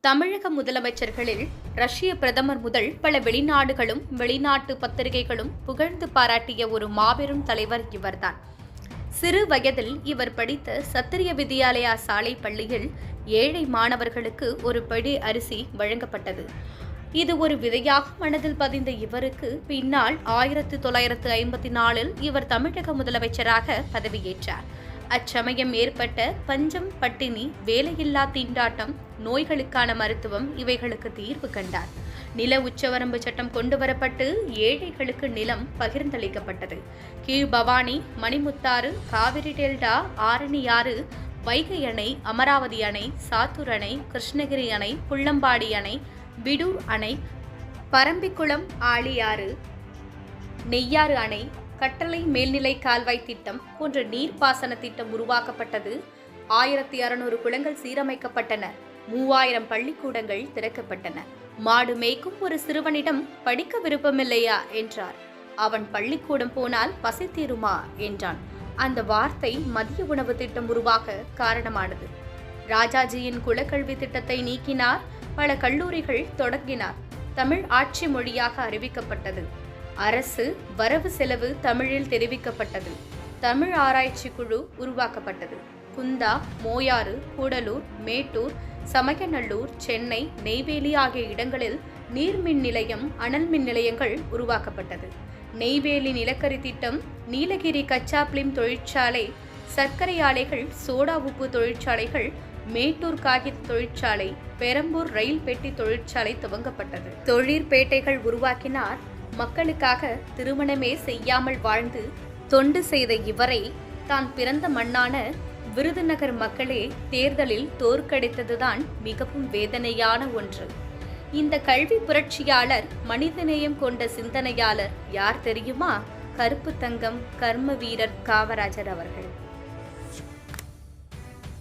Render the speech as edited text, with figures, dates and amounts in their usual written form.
தமிழக முதலமைச்சர்களில் ரஷ்ய பிரதமர் முதல் பல வெளிநாடுகளும் வெளிநாட்டு பத்திரிகைகளும் புகழ்ந்து பாராட்டிய ஒரு மாபெரும் தலைவர் இவர்தான். சிறு வயதில் இவர் படித்த சத்திரிய வித்யாலயா சாலை பள்ளியில் ஏழை மாணவர்களுக்கு ஒரு படி அரிசி வழங்கப்பட்டது. இது ஒரு விதையாக மனதில் பதிந்த இவருக்கு பின்னால் 1954 இவர் தமிழக முதலமைச்சராக பதவியேற்றார். அச்சமயம் ஏற்பட்ட பஞ்சம், பட்டினி, வேலையில்லா திண்டாட்டம், நோய்களுக்கான மருத்துவம் இவைகளுக்கு தீர்வு கண்டார். நில உச்சவரம்பு சட்டம் கொண்டுவரப்பட்டு ஏழைகளுக்கு நிலம் பகிர்ந்தளிக்கப்பட்டது. கீழ்பவானி, மணிமுத்தாறு, காவிரி டெல்டா, ஆரணியாறு, வைகை அணை, அமராவதி அணை, சாத்தூர் அணை, கிருஷ்ணகிரி அணை, புள்ளம்பாடி அணை, விடூர் அணை, பரம்பிக்குளம் ஆழியாறு, நெய்யாறு அணை, கட்டளை மேல்நிலை கால்வாய் திட்டம் போன்ற நீர்ப்பாசன திட்டம் உருவாக்கப்பட்டது. 1600 குளங்கள் சீரமைக்கப்பட்டன. 3000 பள்ளிக்கூடங்கள் திறக்கப்பட்டன. மாடு மேய்க்கும் ஒரு சிறுவனிடம் படிக்க விருப்பமில்லையா என்றார். அவன் பள்ளிக்கூடம் போனால் பசி தீருமா என்றான். அந்த வார்த்தை மதிய உணவு திட்டம் உருவாக காரணமானது. ராஜாஜியின் குலக்கல்வி திட்டத்தை நீக்கினார். பல கல்லூரிகள் தொடங்கினார். தமிழ் ஆட்சி மொழியாக அறிவிக்கப்பட்டது. அரசு வரவு செலவு தமிழில் தெரிவிக்கப்பட்டது. தமிழ் ஆராய்ச்சி குழு உருவாக்கப்பட்டது. குந்தா, மோயாறு, கூடலூர், மேட்டூர், சமயநல்லூர், சென்னை, நெய்வேலி ஆகிய இடங்களில் நீர்மின் நிலையம், அனல் மின் நிலையங்கள் உருவாக்கப்பட்டது. நெய்வேலி நிலக்கரி திட்டம், நீலகிரி கச்சா பிலிம் தொழிற்சாலை, சர்க்கரை ஆலைகள், சோடா உப்பு தொழிற்சாலைகள், மேட்டூர் காகித தொழிற்சாலை, பெரம்பூர் ரயில் பெட்டி தொழிற்சாலை துவங்கப்பட்டது. தொழிற்பேட்டைகள் உருவாக்கினார். மக்களுக்காக திருமணமே செய்யாமல் வாழ்ந்து தொண்டு செய்த இவரை தான் பிறந்த மண்ணான விருதுநகர் மக்களே தேர்தலில் தோற்கடித்ததுதான் மிகவும் வேதனையான ஒன்று. இந்த கல்வி புரட்சியாளர், மனிதநேயம் கொண்ட சிந்தனையாளர் யார் தெரியுமா? கருப்பு தங்கம் கர்ம வீரர் காமராஜர் அவர்கள்.